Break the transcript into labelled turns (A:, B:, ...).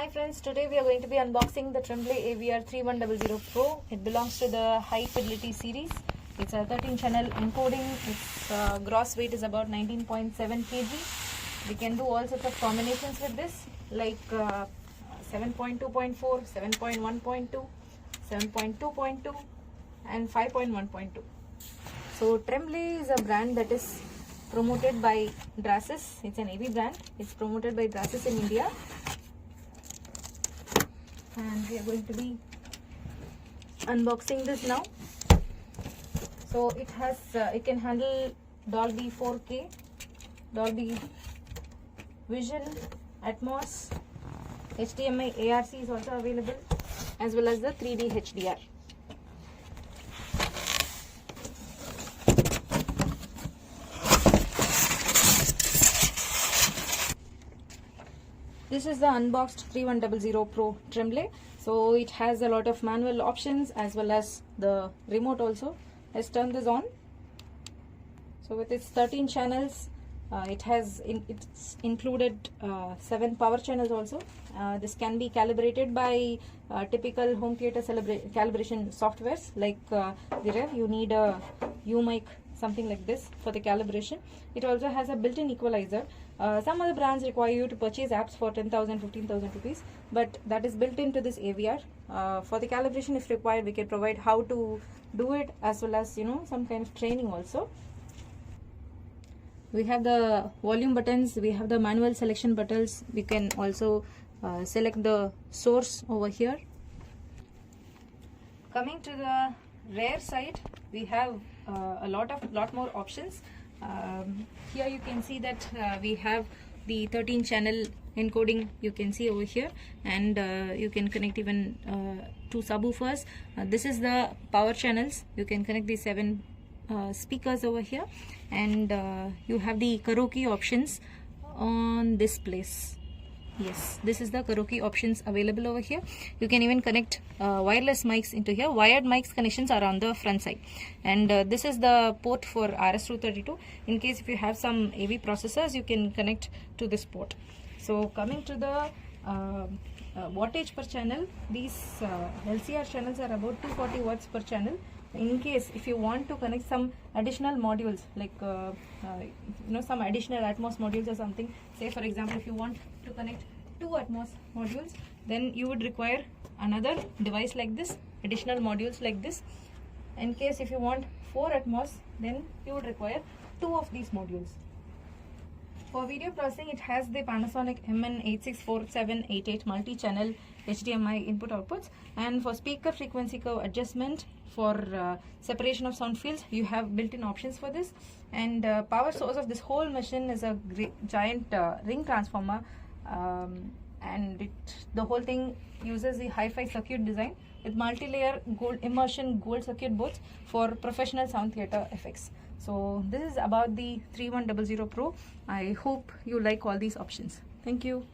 A: Hi friends, today we are going to be unboxing the Tremblay AVR 3100 Pro. It belongs to the high fidelity series. It's a 13 channel encoding. Its gross weight is about 19.7 kg. We can do all sorts of combinations with this, like 7.2.4, 7.1.2, 7.2.2 and 5.1.2. So Tremblay is a brand that is promoted by Drasis. It's an AV brand. It's promoted by Drasis in India. And we are going to be unboxing this now. So it has it can handle Dolby 4K, Dolby Vision, Atmos, HDMI ARC is also available, as well as the 3D HDR. This is the unboxed 3100 Pro Tremblay. So it has a lot of manual options as well as the remote also. Let's turn this on. So with its 13 channels, it's included 7 power channels also. This can be calibrated by typical home theater calibration softwares like the Rev. You need a U-mic, something like this for the calibration. It also has a built-in equalizer. Some other brands require you to purchase apps for 10,000, 15,000 rupees, but that is built into this AVR. For the calibration, if required, we can provide how to do it, as well as some kind of training also. We have the volume buttons, we have the manual selection buttons. We can also select the source over here. Coming to the rear side, we have a lot more options. Here you can see that we have the 13 channel encoding, you can see over here, and you can connect even 2 subwoofers. This is the power channels. You can connect the 7 speakers over here, and you have the karaoke options on this place. Yes, this is the karaoke options available over here. You can even connect wireless mics into here. Wired mics connections are on the front side, and this is the port for RS-232. In case if you have some AV processors, you can connect to this port. So coming to the wattage per channel, these LCR channels are about 240 watts per channel. In case if you want to connect some additional modules, like some additional Atmos modules or something, say for example if you want to connect 2 Atmos modules, then you would require another device like this, additional modules like this. In case if you want 4 Atmos, then you would require 2 of these modules. For video processing, it has the Panasonic MN864788 multi-channel HDMI input outputs, and for speaker frequency curve adjustment, for separation of sound fields, you have built-in options for this. And power source of this whole machine is a giant ring transformer, and the whole thing uses the hi-fi circuit design with multi-layer immersion gold circuit boards for professional sound theater effects. So this is about the 3100 Pro. I hope you like all these options. Thank you.